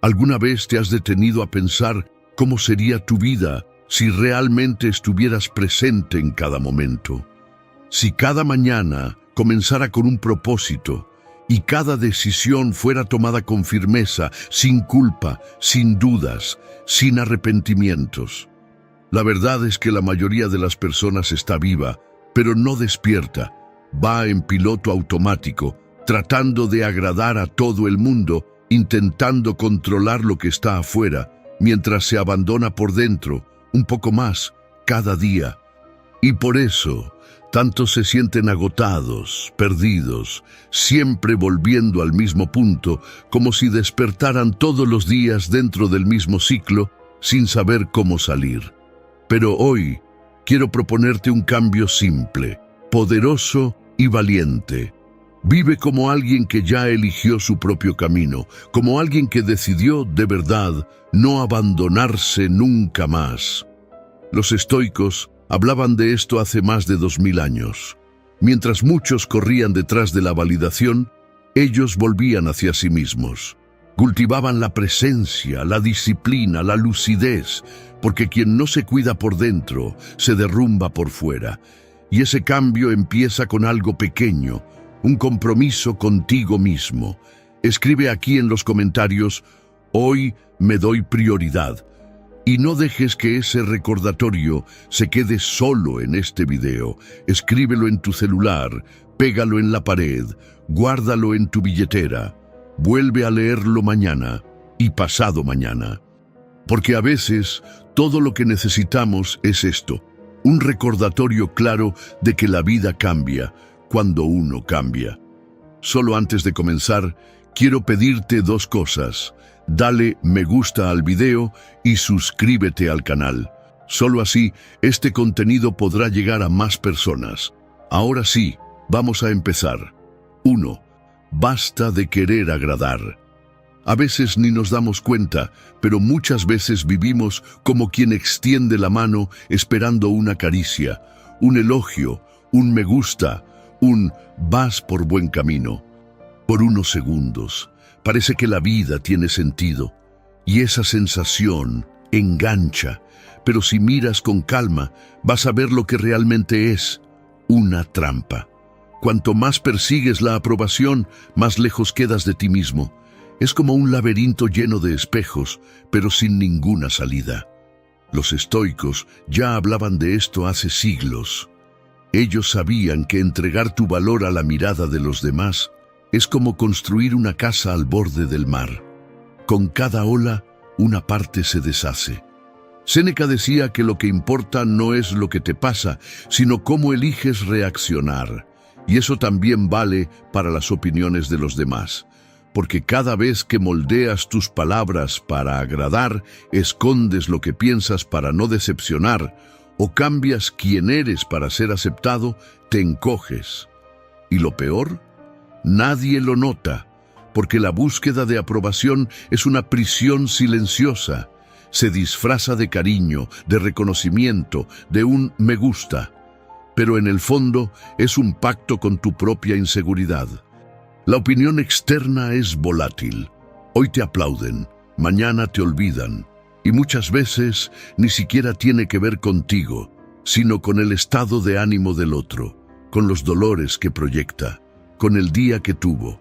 ¿Alguna vez te has detenido a pensar cómo sería tu vida si realmente estuvieras presente en cada momento? Si cada mañana comenzara con un propósito y cada decisión fuera tomada con firmeza, sin culpa, sin dudas, sin arrepentimientos. La verdad es que la mayoría de las personas está viva, pero no despierta. Va en piloto automático, tratando de agradar a todo el mundo, intentando controlar lo que está afuera, mientras se abandona por dentro, un poco más, cada día. Y por eso, tantos se sienten agotados, perdidos, siempre volviendo al mismo punto, como si despertaran todos los días dentro del mismo ciclo, sin saber cómo salir. Pero hoy, quiero proponerte un cambio simple, poderoso y valiente. Vive como alguien que ya eligió su propio camino, como alguien que decidió de verdad no abandonarse nunca más. Los estoicos hablaban de esto hace más de 2000 años. Mientras muchos corrían detrás de la validación, ellos volvían hacia sí mismos. Cultivaban la presencia, la disciplina, la lucidez, porque quien no se cuida por dentro, se derrumba por fuera. Y ese cambio empieza con algo pequeño, un compromiso contigo mismo. Escribe aquí en los comentarios: hoy me doy prioridad. Y no dejes que ese recordatorio se quede solo en este video. Escríbelo en tu celular, pégalo en la pared, guárdalo en tu billetera. Vuelve a leerlo mañana y pasado mañana. Porque a veces todo lo que necesitamos es esto, un recordatorio claro de que la vida cambia cuando uno cambia. Solo antes de comenzar, quiero pedirte dos cosas. Dale me gusta al video y suscríbete al canal. Solo así, este contenido podrá llegar a más personas. Ahora sí, vamos a empezar. 1. Basta de querer agradar. A veces ni nos damos cuenta, pero muchas veces vivimos como quien extiende la mano esperando una caricia, un elogio, un me gusta, un vas por buen camino. Por unos segundos, parece que la vida tiene sentido, y esa sensación engancha, pero si miras con calma, vas a ver lo que realmente es: una trampa. Cuanto más persigues la aprobación, más lejos quedas de ti mismo. Es como un laberinto lleno de espejos, pero sin ninguna salida. Los estoicos ya hablaban de esto hace siglos. Ellos sabían que entregar tu valor a la mirada de los demás es como construir una casa al borde del mar. Con cada ola, una parte se deshace. Séneca decía que lo que importa no es lo que te pasa, sino cómo eliges reaccionar. Y eso también vale para las opiniones de los demás. Porque cada vez que moldeas tus palabras para agradar, escondes lo que piensas para no decepcionar, o cambias quién eres para ser aceptado, te encoges. Y lo peor, nadie lo nota, porque la búsqueda de aprobación es una prisión silenciosa. Se disfraza de cariño, de reconocimiento, de un me gusta. Pero en el fondo es un pacto con tu propia inseguridad. La opinión externa es volátil. Hoy te aplauden, mañana te olvidan. Y muchas veces ni siquiera tiene que ver contigo, sino con el estado de ánimo del otro, con los dolores que proyecta, con el día que tuvo.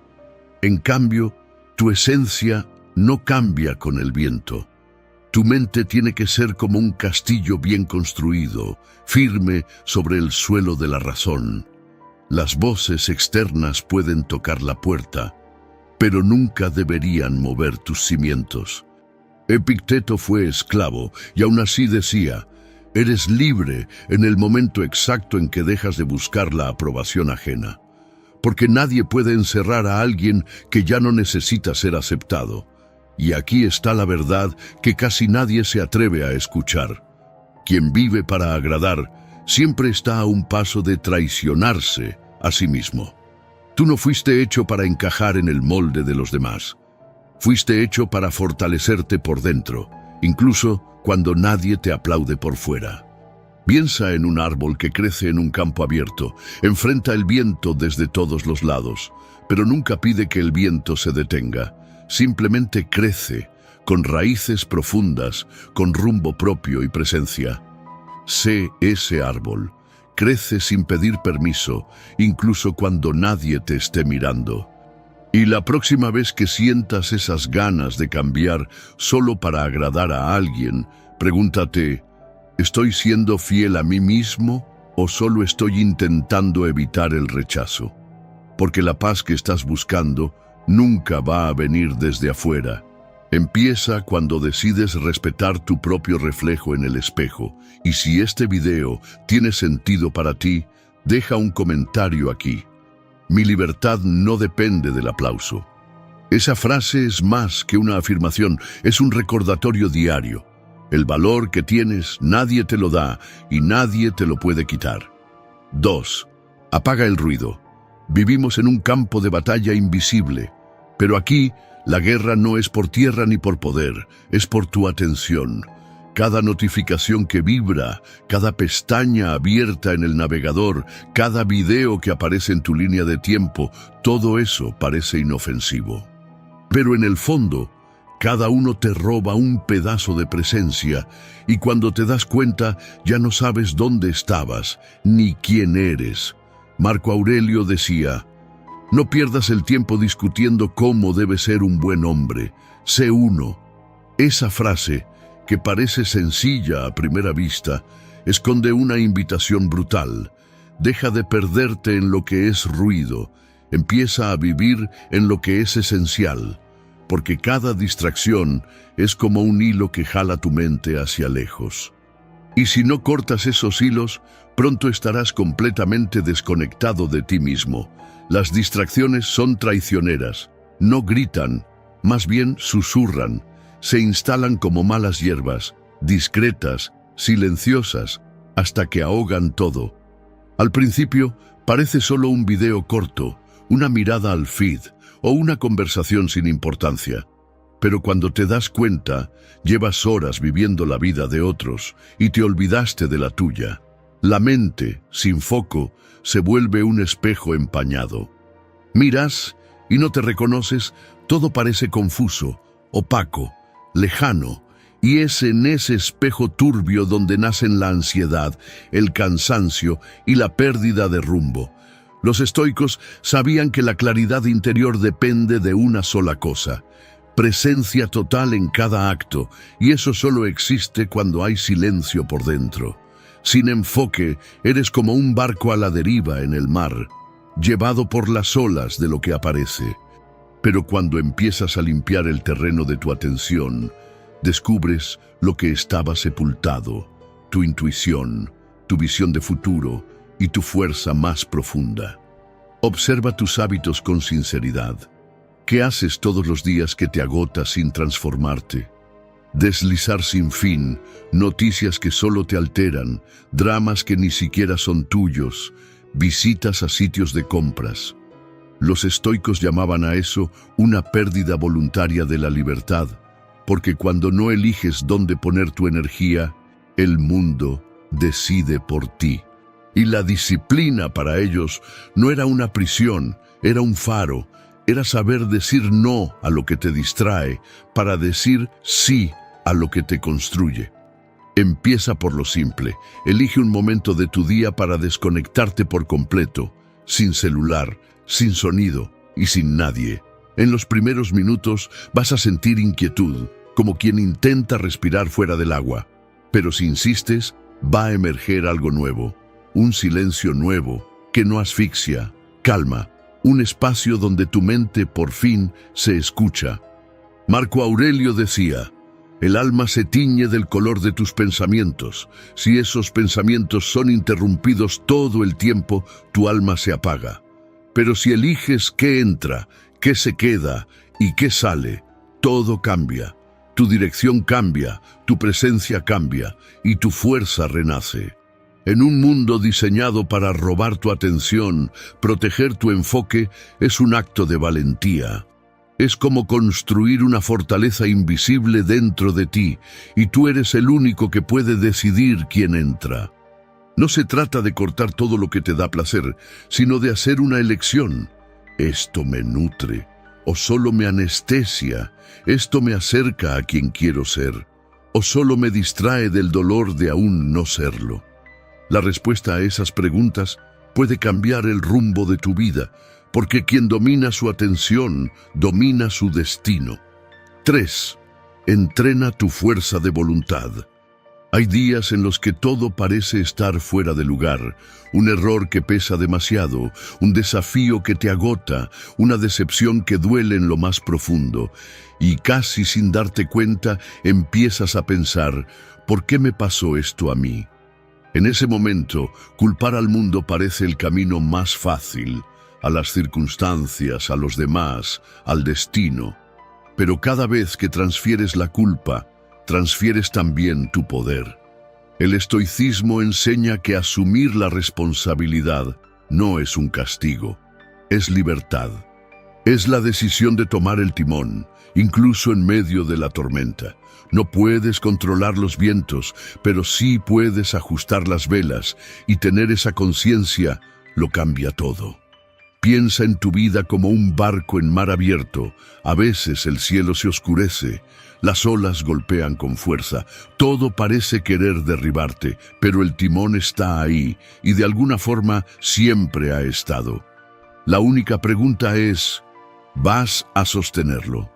En cambio, tu esencia no cambia con el viento. Tu mente tiene que ser como un castillo bien construido, firme sobre el suelo de la razón. Las voces externas pueden tocar la puerta, pero nunca deberían mover tus cimientos. Epicteto fue esclavo y aún así decía: eres libre en el momento exacto en que dejas de buscar la aprobación ajena. Porque nadie puede encerrar a alguien que ya no necesita ser aceptado. Y aquí está la verdad que casi nadie se atreve a escuchar. Quien vive para agradar siempre está a un paso de traicionarse a sí mismo. Tú no fuiste hecho para encajar en el molde de los demás. Fuiste hecho para fortalecerte por dentro, incluso cuando nadie te aplaude por fuera. Piensa en un árbol que crece en un campo abierto, enfrenta el viento desde todos los lados, pero nunca pide que el viento se detenga. Simplemente crece, con raíces profundas, con rumbo propio y presencia. Sé ese árbol. Crece sin pedir permiso, incluso cuando nadie te esté mirando. Y la próxima vez que sientas esas ganas de cambiar solo para agradar a alguien, pregúntate, ¿estoy siendo fiel a mí mismo o solo estoy intentando evitar el rechazo? Porque la paz que estás buscando nunca va a venir desde afuera. Empieza cuando decides respetar tu propio reflejo en el espejo. Y si este video tiene sentido para ti, deja un comentario aquí. Mi libertad no depende del aplauso. Esa frase es más que una afirmación, es un recordatorio diario. El valor que tienes nadie te lo da y nadie te lo puede quitar. 2. Apaga el ruido. Vivimos en un campo de batalla invisible, pero aquí la guerra no es por tierra ni por poder, es por tu atención. Cada notificación que vibra, cada pestaña abierta en el navegador, cada video que aparece en tu línea de tiempo, todo eso parece inofensivo. Pero en el fondo, cada uno te roba un pedazo de presencia y cuando te das cuenta ya no sabes dónde estabas ni quién eres. Marco Aurelio decía, no pierdas el tiempo discutiendo cómo debe ser un buen hombre, sé uno. Esa frase, que parece sencilla a primera vista, esconde una invitación brutal. Deja de perderte en lo que es ruido, empieza a vivir en lo que es esencial, porque cada distracción es como un hilo que jala tu mente hacia lejos. Y si no cortas esos hilos, pronto estarás completamente desconectado de ti mismo. Las distracciones son traicioneras, no gritan, más bien susurran, se instalan como malas hierbas, discretas, silenciosas, hasta que ahogan todo. Al principio parece solo un video corto, una mirada al feed o una conversación sin importancia. Pero cuando te das cuenta, llevas horas viviendo la vida de otros y te olvidaste de la tuya. La mente, sin foco, se vuelve un espejo empañado. Miras y no te reconoces, todo parece confuso, opaco, lejano, y es en ese espejo turbio donde nacen la ansiedad, el cansancio y la pérdida de rumbo. Los estoicos sabían que la claridad interior depende de una sola cosa: presencia total en cada acto, y eso solo existe cuando hay silencio por dentro. Sin enfoque, eres como un barco a la deriva en el mar, llevado por las olas de lo que aparece. Pero cuando empiezas a limpiar el terreno de tu atención, descubres lo que estaba sepultado, tu intuición, tu visión de futuro y tu fuerza más profunda. Observa tus hábitos con sinceridad. ¿Qué haces todos los días que te agotas sin transformarte? Deslizar sin fin, noticias que solo te alteran, dramas que ni siquiera son tuyos, visitas a sitios de compras. Los estoicos llamaban a eso una pérdida voluntaria de la libertad, porque cuando no eliges dónde poner tu energía, el mundo decide por ti. Y la disciplina para ellos no era una prisión, era un faro, era saber decir no a lo que te distrae para decir sí a lo que te construye. Empieza por lo simple, elige un momento de tu día para desconectarte por completo, sin celular, sin sonido y sin nadie. En los primeros minutos vas a sentir inquietud, como quien intenta respirar fuera del agua. Pero si insistes, va a emerger algo nuevo, un silencio nuevo que no asfixia, calma, un espacio donde tu mente por fin se escucha. Marco Aurelio decía, el alma se tiñe del color de tus pensamientos. Si esos pensamientos son interrumpidos todo el tiempo, tu alma se apaga. Pero si eliges qué entra, qué se queda y qué sale, todo cambia. Tu dirección cambia, tu presencia cambia y tu fuerza renace. En un mundo diseñado para robar tu atención, proteger tu enfoque es un acto de valentía. Es como construir una fortaleza invisible dentro de ti, y tú eres el único que puede decidir quién entra. No se trata de cortar todo lo que te da placer, sino de hacer una elección. Esto me nutre, ¿O solo me anestesia? ¿Esto me acerca a quien quiero ser? ¿O solo me distrae del dolor de aún no serlo? La respuesta a esas preguntas puede cambiar el rumbo de tu vida, porque quien domina su atención, domina su destino. 3. Entrena tu fuerza de voluntad. Hay días en los que todo parece estar fuera de lugar, un error que pesa demasiado, un desafío que te agota, una decepción que duele en lo más profundo, y casi sin darte cuenta empiezas a pensar, ¿por qué me pasó esto a mí? En ese momento, culpar al mundo parece el camino más fácil, a las circunstancias, a los demás, al destino. Pero cada vez que transfieres la culpa, transfieres también tu poder. El estoicismo enseña que asumir la responsabilidad no es un castigo, es libertad. Es la decisión de tomar el timón, incluso en medio de la tormenta. No puedes controlar los vientos, pero sí puedes ajustar las velas, y tener esa conciencia lo cambia todo. Piensa en tu vida como un barco en mar abierto. A veces el cielo se oscurece, las olas golpean con fuerza, todo parece querer derribarte, pero el timón está ahí y de alguna forma siempre ha estado. La única pregunta es, ¿vas a sostenerlo?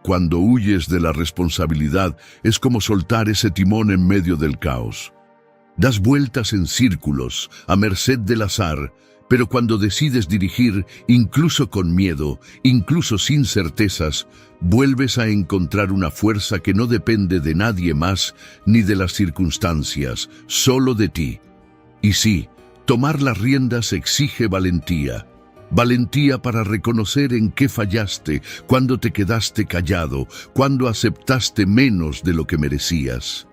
Cuando huyes de la responsabilidad es como soltar ese timón en medio del caos. Das vueltas en círculos, a merced del azar, pero cuando decides dirigir, incluso con miedo, incluso sin certezas, vuelves a encontrar una fuerza que no depende de nadie más ni de las circunstancias, solo de ti. Y sí, tomar las riendas exige valentía. Valentía para reconocer en qué fallaste, cuando te quedaste callado, cuando aceptaste menos de lo que merecías.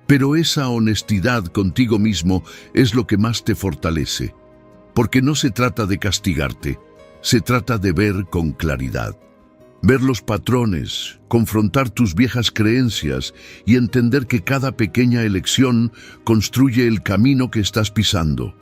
Pero esa honestidad contigo mismo es lo que más te fortalece. Porque no se trata de castigarte, se trata de ver con claridad. Ver los patrones, confrontar tus viejas creencias y entender que cada pequeña elección construye el camino que estás pisando.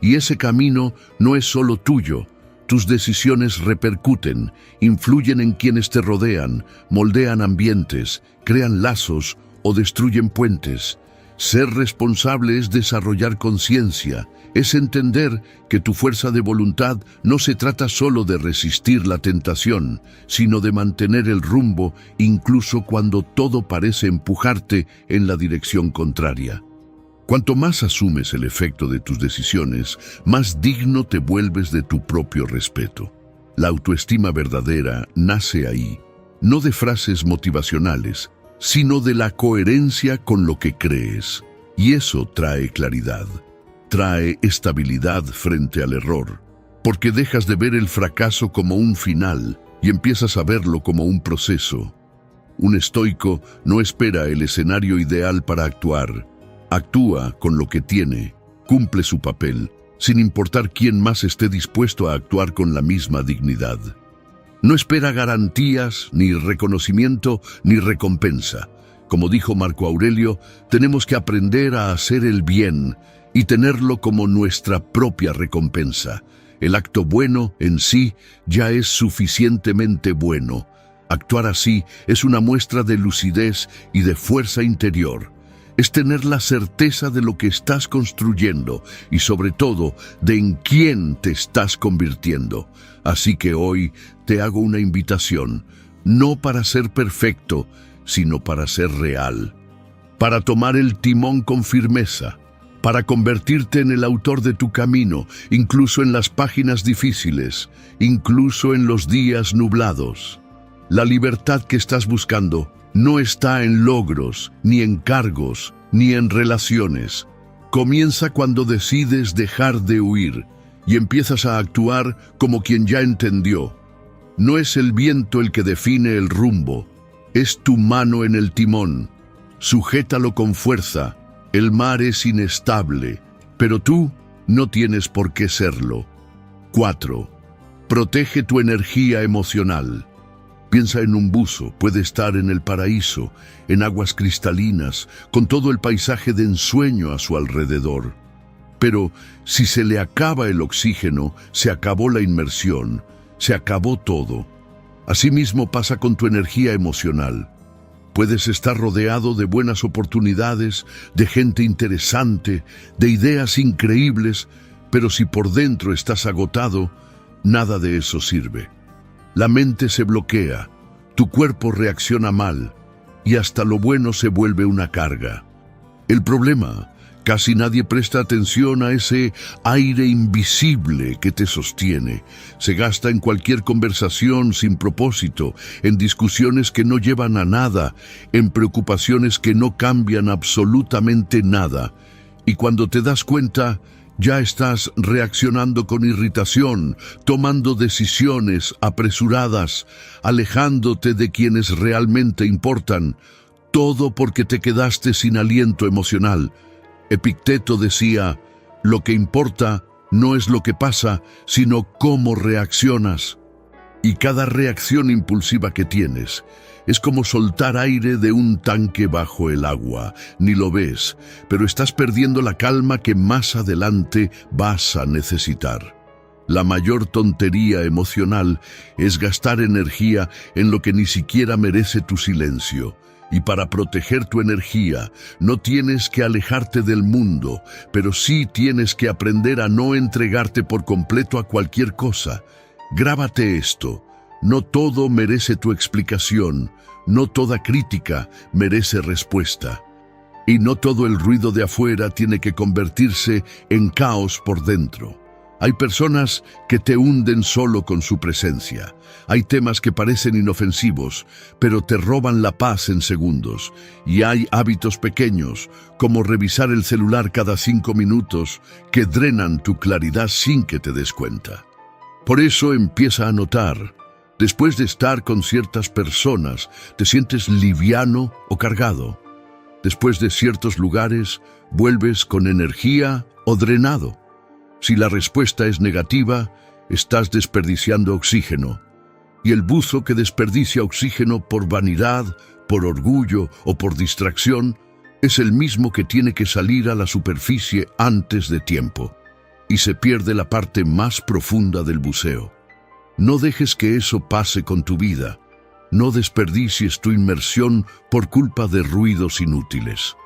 Y ese camino no es solo tuyo, tus decisiones repercuten, influyen en quienes te rodean, moldean ambientes, crean lazos o destruyen puentes. Ser responsable es desarrollar conciencia, es entender que tu fuerza de voluntad no se trata solo de resistir la tentación, sino de mantener el rumbo incluso cuando todo parece empujarte en la dirección contraria. Cuanto más asumes el efecto de tus decisiones, más digno te vuelves de tu propio respeto. La autoestima verdadera nace ahí, no de frases motivacionales, sino de la coherencia con lo que crees. Y eso trae claridad. Trae estabilidad frente al error, porque dejas de ver el fracaso como un final y empiezas a verlo como un proceso. Un estoico no espera el escenario ideal para actuar. Actúa con lo que tiene, cumple su papel, sin importar quién más esté dispuesto a actuar con la misma dignidad. No espera garantías, ni reconocimiento, ni recompensa. Como dijo Marco Aurelio, tenemos que aprender a hacer el bien y tenerlo como nuestra propia recompensa. El acto bueno en sí ya es suficientemente bueno. Actuar así es una muestra de lucidez y de fuerza interior. Es tener la certeza de lo que estás construyendo y sobre todo de en quién te estás convirtiendo. Así que hoy te hago una invitación, no para ser perfecto, sino para ser real. Para tomar el timón con firmeza, para convertirte en el autor de tu camino, incluso en las páginas difíciles, incluso en los días nublados. La libertad que estás buscando no está en logros, ni en cargos, ni en relaciones. Comienza cuando decides dejar de huir y empiezas a actuar como quien ya entendió. No es el viento el que define el rumbo, es tu mano en el timón. Sujétalo con fuerza. El mar es inestable, pero tú no tienes por qué serlo. 4. Protege tu energía emocional. Piensa en un buzo, puede estar en el paraíso, en aguas cristalinas, con todo el paisaje de ensueño a su alrededor. Pero si se le acaba el oxígeno, se acabó la inmersión, se acabó todo. Asimismo pasa con tu energía emocional. Puedes estar rodeado de buenas oportunidades, de gente interesante, de ideas increíbles, pero si por dentro estás agotado, nada de eso sirve. La mente se bloquea, tu cuerpo reacciona mal y hasta lo bueno se vuelve una carga. El problema, casi nadie presta atención a ese aire invisible que te sostiene. Se gasta en cualquier conversación sin propósito, en discusiones que no llevan a nada, en preocupaciones que no cambian absolutamente nada. Y cuando te das cuenta, ya estás reaccionando con irritación, tomando decisiones apresuradas, alejándote de quienes realmente importan, todo porque te quedaste sin aliento emocional. Epicteto decía, lo que importa no es lo que pasa, sino cómo reaccionas. Y cada reacción impulsiva que tienes es como soltar aire de un tanque bajo el agua. Ni lo ves, pero estás perdiendo la calma que más adelante vas a necesitar. La mayor tontería emocional es gastar energía en lo que ni siquiera merece tu silencio. Y para proteger tu energía, no tienes que alejarte del mundo, pero sí tienes que aprender a no entregarte por completo a cualquier cosa. Grábate esto: no todo merece tu explicación, no toda crítica merece respuesta. Y no todo el ruido de afuera tiene que convertirse en caos por dentro. Hay personas que te hunden solo con su presencia. Hay temas que parecen inofensivos, pero te roban la paz en segundos. Y hay hábitos pequeños, como revisar el celular cada 5 minutos, que drenan tu claridad sin que te des cuenta. Por eso empieza a notar. Después de estar con ciertas personas, ¿te sientes liviano o cargado? Después de ciertos lugares, ¿vuelves con energía o drenado? Si la respuesta es negativa, estás desperdiciando oxígeno. Y el buzo que desperdicia oxígeno por vanidad, por orgullo o por distracción, es el mismo que tiene que salir a la superficie antes de tiempo. Y se pierde la parte más profunda del buceo. No dejes que eso pase con tu vida. No desperdicies tu inmersión por culpa de ruidos inútiles.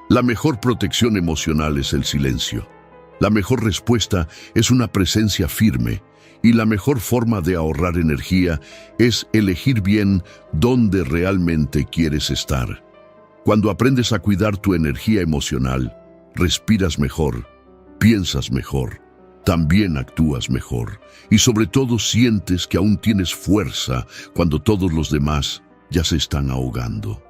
La mejor protección emocional es el silencio. La mejor respuesta es una presencia firme, y la mejor forma de ahorrar energía es elegir bien dónde realmente quieres estar. Cuando aprendes a cuidar tu energía emocional, respiras mejor, piensas mejor, también actúas mejor, y sobre todo sientes que aún tienes fuerza cuando todos los demás ya se están ahogando.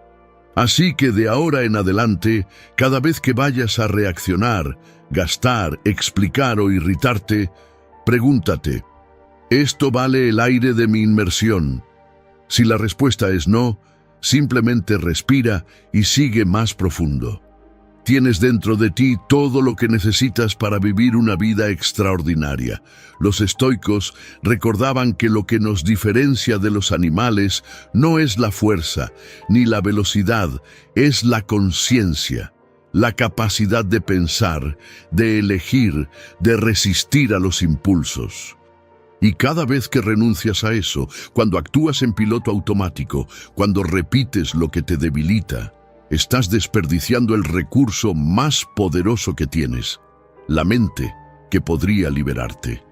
Así que de ahora en adelante, cada vez que vayas a reaccionar, gastar, explicar o irritarte, pregúntate: ¿esto vale el aire de mi inmersión? Si la respuesta es no, simplemente respira y sigue más profundo. Tienes dentro de ti todo lo que necesitas para vivir una vida extraordinaria. Los estoicos recordaban que lo que nos diferencia de los animales no es la fuerza ni la velocidad, es la conciencia. La capacidad de pensar, de elegir, de resistir a los impulsos. Y cada vez que renuncias a eso, cuando actúas en piloto automático, cuando repites lo que te debilita, estás desperdiciando el recurso más poderoso que tienes, la mente, que podría liberarte.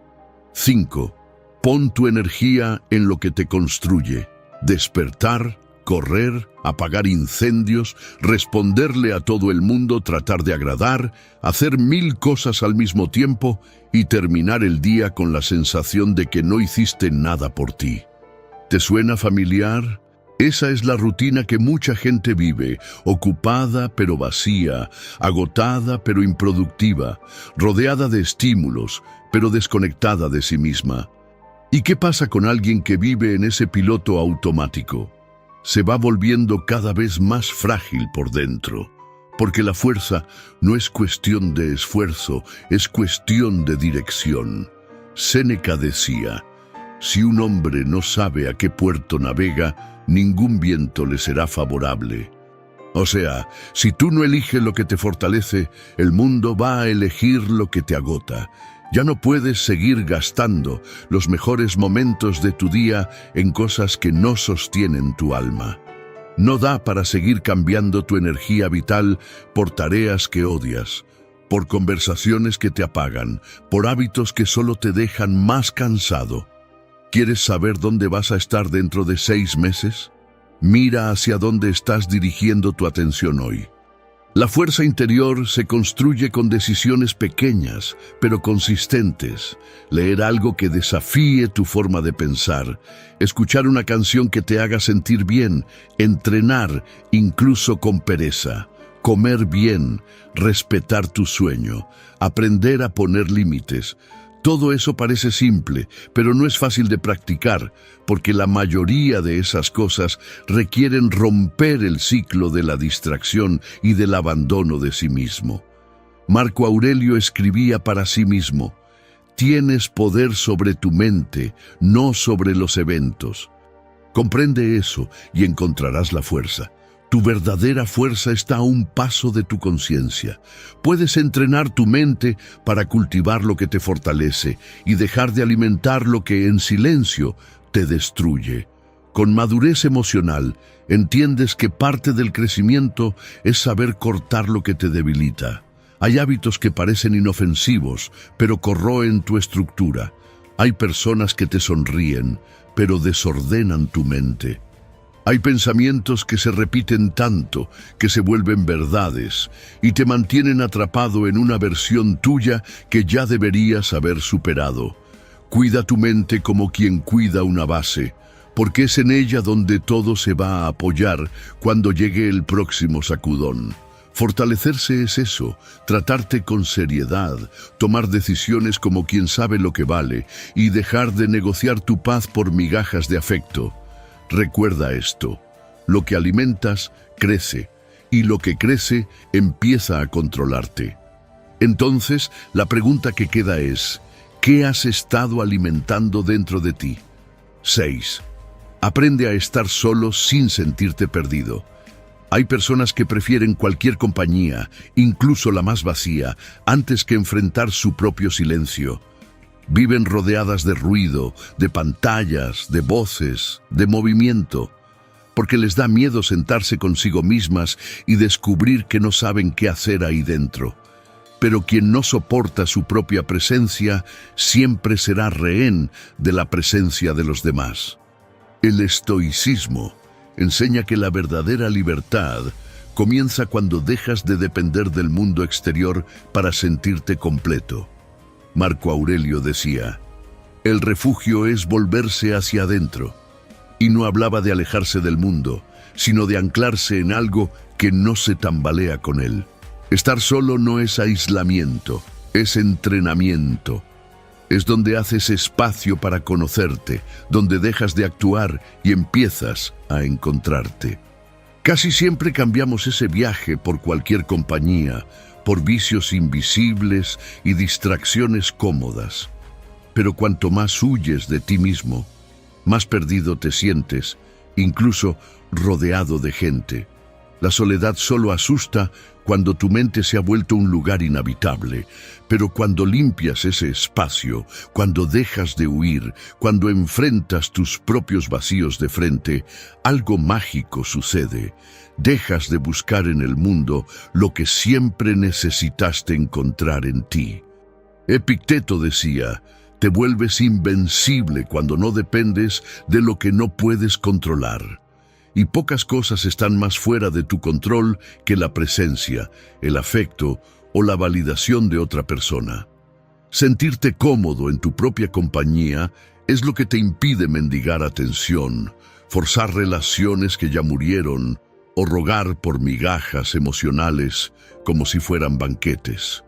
5. Pon tu energía en lo que te construye. Despertar, correr, apagar incendios, responderle a todo el mundo, tratar de agradar, hacer 1000 cosas al mismo tiempo y terminar el día con la sensación de que no hiciste nada por ti. ¿Te suena familiar? Esa es la rutina que mucha gente vive, ocupada pero vacía, agotada pero improductiva, rodeada de estímulos, pero desconectada de sí misma. ¿Y qué pasa con alguien que vive en ese piloto automático? Se va volviendo cada vez más frágil por dentro, porque la fuerza no es cuestión de esfuerzo, es cuestión de dirección. Séneca decía: si un hombre no sabe a qué puerto navega, ningún viento le será favorable. O sea, si tú no eliges lo que te fortalece, el mundo va a elegir lo que te agota. Ya no puedes seguir gastando los mejores momentos de tu día en cosas que no sostienen tu alma. No da para seguir cambiando tu energía vital por tareas que odias, por conversaciones que te apagan, por hábitos que solo te dejan más cansado. ¿Quieres saber dónde vas a estar dentro de 6 meses? Mira hacia dónde estás dirigiendo tu atención hoy. La fuerza interior se construye con decisiones pequeñas, pero consistentes. Leer algo que desafíe tu forma de pensar, escuchar una canción que te haga sentir bien, entrenar incluso con pereza, comer bien, respetar tu sueño, aprender a poner límites. Todo eso parece simple, pero no es fácil de practicar, porque la mayoría de esas cosas requieren romper el ciclo de la distracción y del abandono de sí mismo. Marco Aurelio escribía para sí mismo: «Tienes poder sobre tu mente, no sobre los eventos». Comprende eso y encontrarás la fuerza. Tu verdadera fuerza está a un paso de tu conciencia. Puedes entrenar tu mente para cultivar lo que te fortalece y dejar de alimentar lo que en silencio te destruye. Con madurez emocional, entiendes que parte del crecimiento es saber cortar lo que te debilita. Hay hábitos que parecen inofensivos, pero corroen tu estructura. Hay personas que te sonríen, pero desordenan tu mente. Hay pensamientos que se repiten tanto que se vuelven verdades y te mantienen atrapado en una versión tuya que ya deberías haber superado. Cuida tu mente como quien cuida una base, porque es en ella donde todo se va a apoyar cuando llegue el próximo sacudón. Fortalecerse es eso, tratarte con seriedad, tomar decisiones como quien sabe lo que vale y dejar de negociar tu paz por migajas de afecto. Recuerda esto: lo que alimentas crece, y lo que crece empieza a controlarte. Entonces, la pregunta que queda es: ¿qué has estado alimentando dentro de ti? 6. Aprende a estar solo sin sentirte perdido. Hay personas que prefieren cualquier compañía, incluso la más vacía, antes que enfrentar su propio silencio. Viven rodeadas de ruido, de pantallas, de voces, de movimiento, porque les da miedo sentarse consigo mismas y descubrir que no saben qué hacer ahí dentro. Pero quien no soporta su propia presencia siempre será rehén de la presencia de los demás. El estoicismo enseña que la verdadera libertad comienza cuando dejas de depender del mundo exterior para sentirte completo. Marco Aurelio decía: «El refugio es volverse hacia adentro». Y no hablaba de alejarse del mundo, sino de anclarse en algo que no se tambalea con él. Estar solo no es aislamiento, es entrenamiento. Es donde haces espacio para conocerte, donde dejas de actuar y empiezas a encontrarte. Casi siempre cambiamos ese viaje por cualquier compañía, por vicios invisibles y distracciones cómodas. Pero cuanto más huyes de ti mismo, más perdido te sientes, incluso rodeado de gente. La soledad solo asusta cuando tu mente se ha vuelto un lugar inhabitable, pero cuando limpias ese espacio, cuando dejas de huir, cuando enfrentas tus propios vacíos de frente, algo mágico sucede. Dejas de buscar en el mundo lo que siempre necesitaste encontrar en ti. Epicteto decía: «Te vuelves invencible cuando no dependes de lo que no puedes controlar». Y pocas cosas están más fuera de tu control que la presencia, el afecto o la validación de otra persona. Sentirte cómodo en tu propia compañía es lo que te impide mendigar atención, forzar relaciones que ya murieron o rogar por migajas emocionales como si fueran banquetes.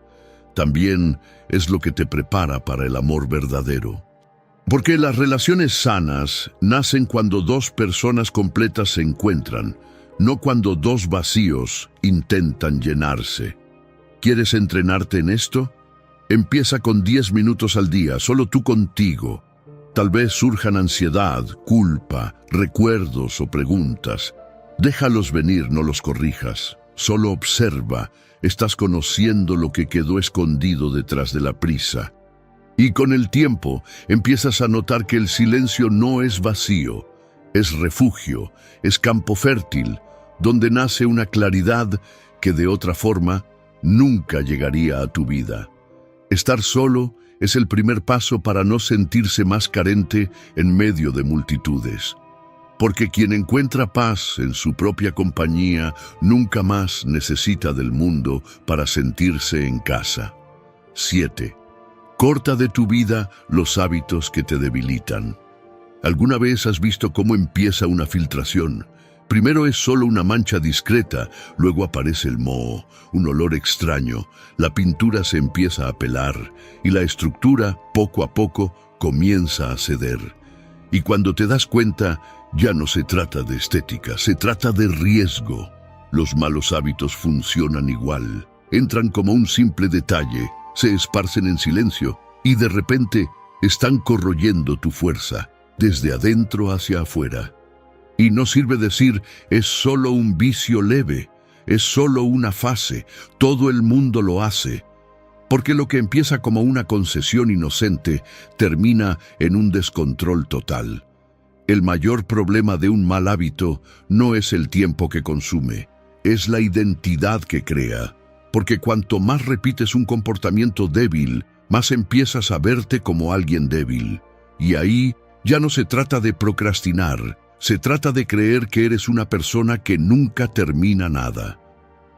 También es lo que te prepara para el amor verdadero. Porque las relaciones sanas nacen cuando dos personas completas se encuentran, no cuando dos vacíos intentan llenarse. ¿Quieres entrenarte en esto? Empieza con 10 minutos al día, solo tú contigo. Tal vez surjan ansiedad, culpa, recuerdos o preguntas. Déjalos venir, no los corrijas. Solo observa. Estás conociendo lo que quedó escondido detrás de la prisa. Y con el tiempo empiezas a notar que el silencio no es vacío, es refugio, es campo fértil, donde nace una claridad que de otra forma nunca llegaría a tu vida. Estar solo es el primer paso para no sentirse más carente en medio de multitudes. Porque quien encuentra paz en su propia compañía nunca más necesita del mundo para sentirse en casa. 7. Corta de tu vida los hábitos que te debilitan. ¿Alguna vez has visto cómo empieza una filtración? Primero es solo una mancha discreta, luego aparece el moho, un olor extraño, la pintura se empieza a pelar y la estructura, poco a poco, comienza a ceder. Y cuando te das cuenta, ya no se trata de estética, se trata de riesgo. Los malos hábitos funcionan igual, entran como un simple detalle, se esparcen en silencio y de repente están corroyendo tu fuerza, desde adentro hacia afuera. Y no sirve decir, es solo un vicio leve, es solo una fase, todo el mundo lo hace. Porque lo que empieza como una concesión inocente termina en un descontrol total. El mayor problema de un mal hábito no es el tiempo que consume, es la identidad que crea. Porque cuanto más repites un comportamiento débil, más empiezas a verte como alguien débil. Y ahí ya no se trata de procrastinar, se trata de creer que eres una persona que nunca termina nada.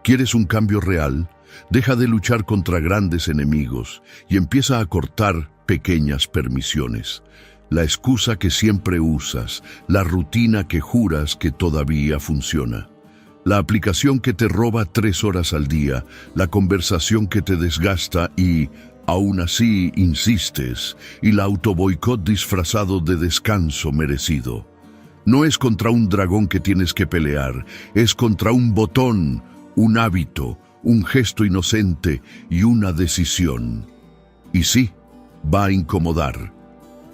¿Quieres un cambio real? Deja de luchar contra grandes enemigos y empieza a cortar pequeñas permisiones. La excusa que siempre usas, la rutina que juras que todavía funciona. La aplicación que te roba 3 horas al día, la conversación que te desgasta y, aún así, insistes, y la autoboicot disfrazado de descanso merecido. No es contra un dragón que tienes que pelear, es contra un botón, un hábito, un gesto inocente y una decisión. Y sí, va a incomodar,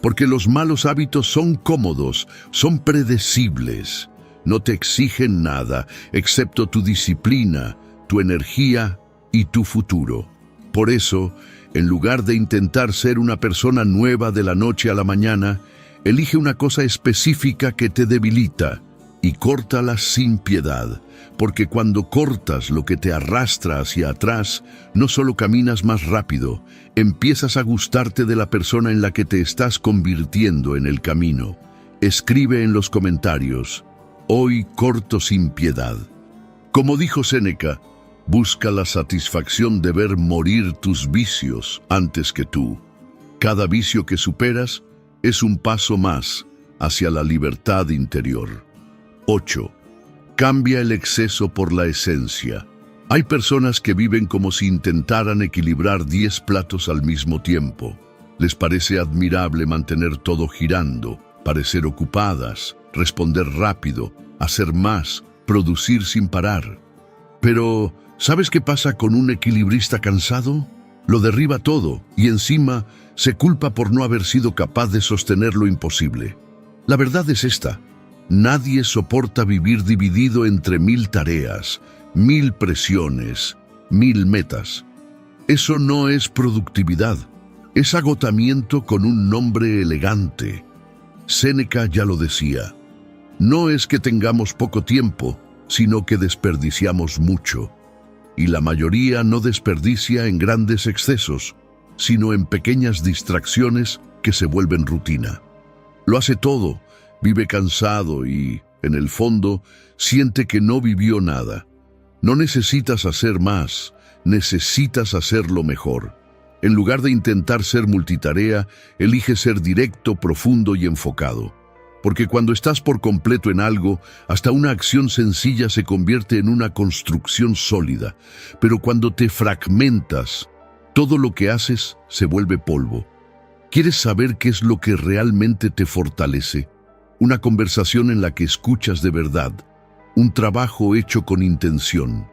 porque los malos hábitos son cómodos, son predecibles. No te exigen nada, excepto tu disciplina, tu energía y tu futuro. Por eso, en lugar de intentar ser una persona nueva de la noche a la mañana, elige una cosa específica que te debilita y córtala sin piedad, porque cuando cortas lo que te arrastra hacia atrás, no solo caminas más rápido, empiezas a gustarte de la persona en la que te estás convirtiendo en el camino. Escribe en los comentarios: hoy corto sin piedad. Como dijo Séneca, busca la satisfacción de ver morir tus vicios antes que tú. Cada vicio que superas es un paso más hacia la libertad interior. 8. Cambia el exceso por la esencia. Hay personas que viven como si intentaran equilibrar 10 platos al mismo tiempo. Les parece admirable mantener todo girando, parecer ocupadas, responder rápido, hacer más, producir sin parar. Pero, ¿sabes qué pasa con un equilibrista cansado? Lo derriba todo y encima se culpa por no haber sido capaz de sostener lo imposible. La verdad es esta: nadie soporta vivir dividido entre 1000 tareas, 1000 presiones, 1000 metas. Eso no es productividad, es agotamiento con un nombre elegante. Séneca ya lo decía: no es que tengamos poco tiempo, sino que desperdiciamos mucho. Y la mayoría no desperdicia en grandes excesos, sino en pequeñas distracciones que se vuelven rutina. Lo hace todo, vive cansado y, en el fondo, siente que no vivió nada. No necesitas hacer más, necesitas hacerlo mejor. En lugar de intentar ser multitarea, elige ser directo, profundo y enfocado. Porque cuando estás por completo en algo, hasta una acción sencilla se convierte en una construcción sólida. Pero cuando te fragmentas, todo lo que haces se vuelve polvo. ¿Quieres saber qué es lo que realmente te fortalece? Una conversación en la que escuchas de verdad, un trabajo hecho con intención,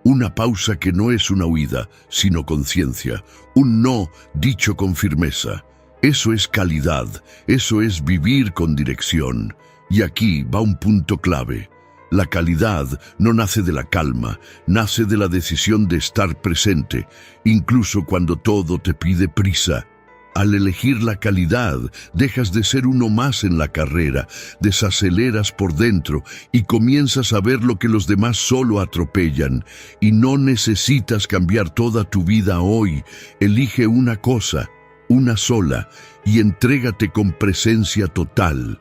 una pausa que no es una huida, sino conciencia, un no dicho con firmeza. Eso es calidad, eso es vivir con dirección. Y aquí va un punto clave. La calidad no nace de la calma, nace de la decisión de estar presente, incluso cuando todo te pide prisa. Al elegir la calidad, dejas de ser uno más en la carrera, desaceleras por dentro y comienzas a ver lo que los demás solo atropellan. Y no necesitas cambiar toda tu vida hoy. Elige una cosa, una sola, y entrégate con presencia total.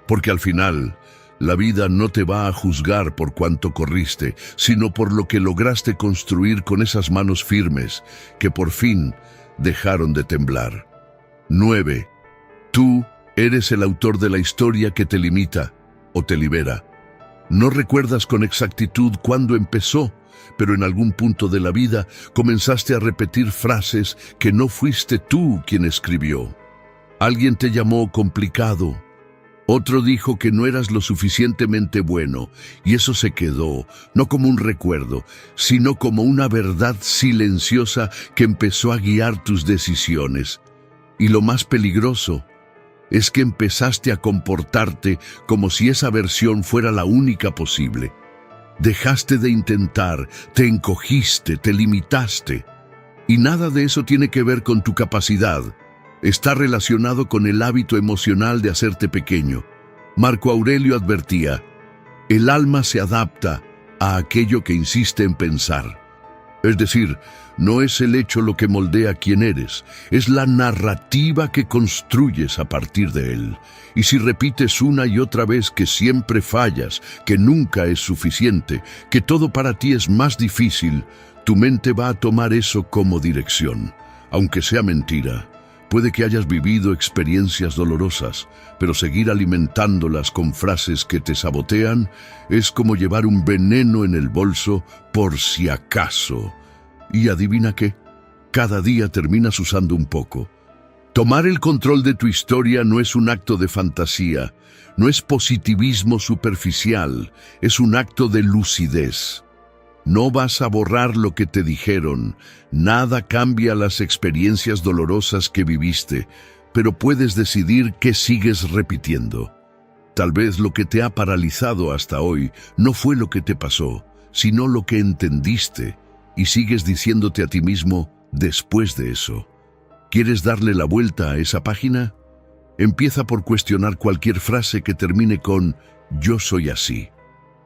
Porque al final, la vida no te va a juzgar por cuánto corriste, sino por lo que lograste construir con esas manos firmes que por fin dejaron de temblar. 9. Tú eres el autor de la historia que te limita o te libera. No recuerdas con exactitud cuándo empezó, pero en algún punto de la vida comenzaste a repetir frases que no fuiste tú quien escribió. Alguien te llamó complicado. Otro dijo que no eras lo suficientemente bueno, y eso se quedó, no como un recuerdo, sino como una verdad silenciosa que empezó a guiar tus decisiones. Y lo más peligroso es que empezaste a comportarte como si esa versión fuera la única posible. Dejaste de intentar, te encogiste, te limitaste. Y nada de eso tiene que ver con tu capacidad. Está relacionado con el hábito emocional de hacerte pequeño. Marco Aurelio advertía, el alma se adapta a aquello que insiste en pensar. Es decir, no es el hecho lo que moldea quién eres, es la narrativa que construyes a partir de él. Y si repites una y otra vez que siempre fallas, que nunca es suficiente, que todo para ti es más difícil, tu mente va a tomar eso como dirección, aunque sea mentira. Puede que hayas vivido experiencias dolorosas, pero seguir alimentándolas con frases que te sabotean es como llevar un veneno en el bolso por si acaso. Y adivina qué, cada día terminas usando un poco. Tomar el control de tu historia no es un acto de fantasía, no es positivismo superficial, es un acto de lucidez. No vas a borrar lo que te dijeron, nada cambia las experiencias dolorosas que viviste, pero puedes decidir qué sigues repitiendo. Tal vez lo que te ha paralizado hasta hoy no fue lo que te pasó, sino lo que entendiste, y sigues diciéndote a ti mismo después de eso. ¿Quieres darle la vuelta a esa página? Empieza por cuestionar cualquier frase que termine con «yo soy así».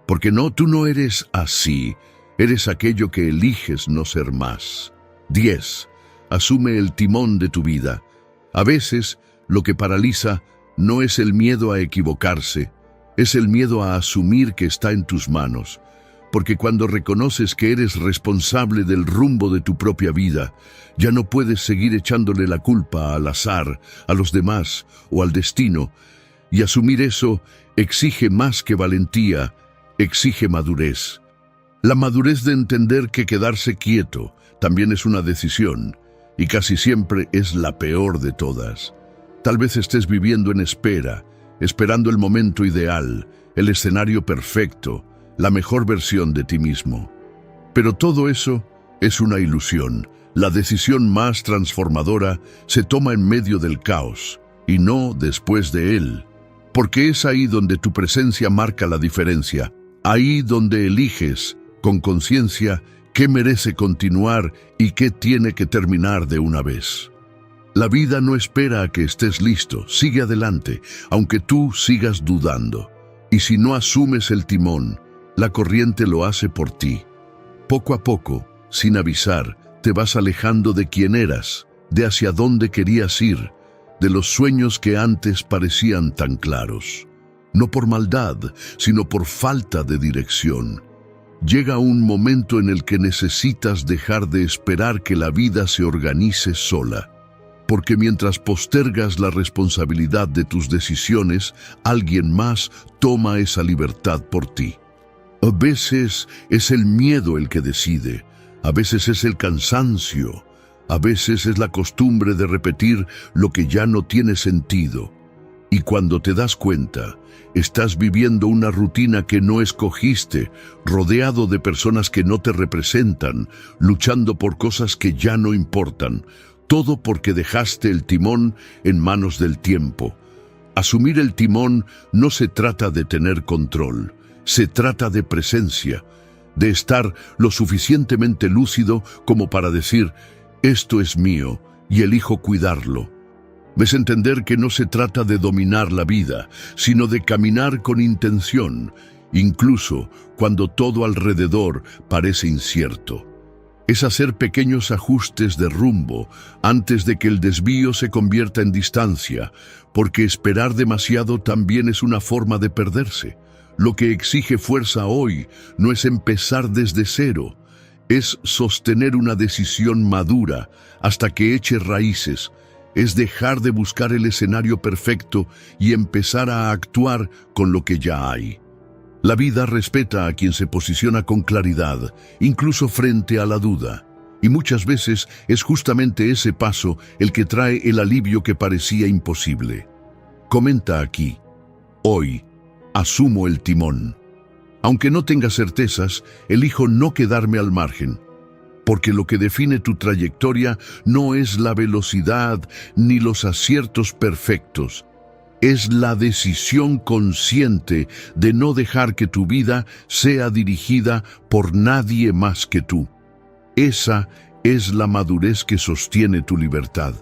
Porque no, tú no eres así. Eres aquello que eliges no ser más. 10. Asume el timón de tu vida. A veces, lo que paraliza no es el miedo a equivocarse, es el miedo a asumir que está en tus manos. Porque cuando reconoces que eres responsable del rumbo de tu propia vida, ya no puedes seguir echándole la culpa al azar, a los demás o al destino. Y asumir eso exige más que valentía, exige madurez. La madurez de entender que quedarse quieto también es una decisión, y casi siempre es la peor de todas. Tal vez estés viviendo en espera, esperando el momento ideal, el escenario perfecto, la mejor versión de ti mismo. Pero todo eso es una ilusión. La decisión más transformadora se toma en medio del caos, y no después de él. Porque es ahí donde tu presencia marca la diferencia, ahí donde eliges con conciencia qué merece continuar y qué tiene que terminar de una vez. La vida no espera a que estés listo, sigue adelante, aunque tú sigas dudando. Y si no asumes el timón, la corriente lo hace por ti. Poco a poco, sin avisar, te vas alejando de quién eras, de hacia dónde querías ir, de los sueños que antes parecían tan claros. No por maldad, sino por falta de dirección. Llega un momento en el que necesitas dejar de esperar que la vida se organice sola. Porque mientras postergas la responsabilidad de tus decisiones, alguien más toma esa libertad por ti. A veces es el miedo el que decide, a veces es el cansancio, a veces es la costumbre de repetir lo que ya no tiene sentido. Y cuando te das cuenta, estás viviendo una rutina que no escogiste, rodeado de personas que no te representan, luchando por cosas que ya no importan, todo porque dejaste el timón en manos del tiempo. Asumir el timón no se trata de tener control, se trata de presencia, de estar lo suficientemente lúcido como para decir, esto es mío y elijo cuidarlo. Es entender que no se trata de dominar la vida, sino de caminar con intención, incluso cuando todo alrededor parece incierto. Es hacer pequeños ajustes de rumbo antes de que el desvío se convierta en distancia, porque esperar demasiado también es una forma de perderse. Lo que exige fuerza hoy no es empezar desde cero, es sostener una decisión madura hasta que eche raíces, es dejar de buscar el escenario perfecto y empezar a actuar con lo que ya hay. La vida respeta a quien se posiciona con claridad, incluso frente a la duda. Y muchas veces es justamente ese paso el que trae el alivio que parecía imposible. Comenta aquí: hoy asumo el timón. Aunque no tenga certezas, elijo no quedarme al margen. Porque lo que define tu trayectoria no es la velocidad ni los aciertos perfectos. Es la decisión consciente de no dejar que tu vida sea dirigida por nadie más que tú. Esa es la madurez que sostiene tu libertad.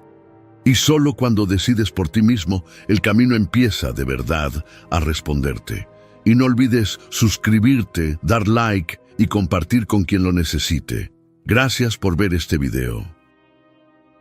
Y solo cuando decides por ti mismo, el camino empieza de verdad a responderte. Y no olvides suscribirte, dar like y compartir con quien lo necesite. Gracias por ver este video.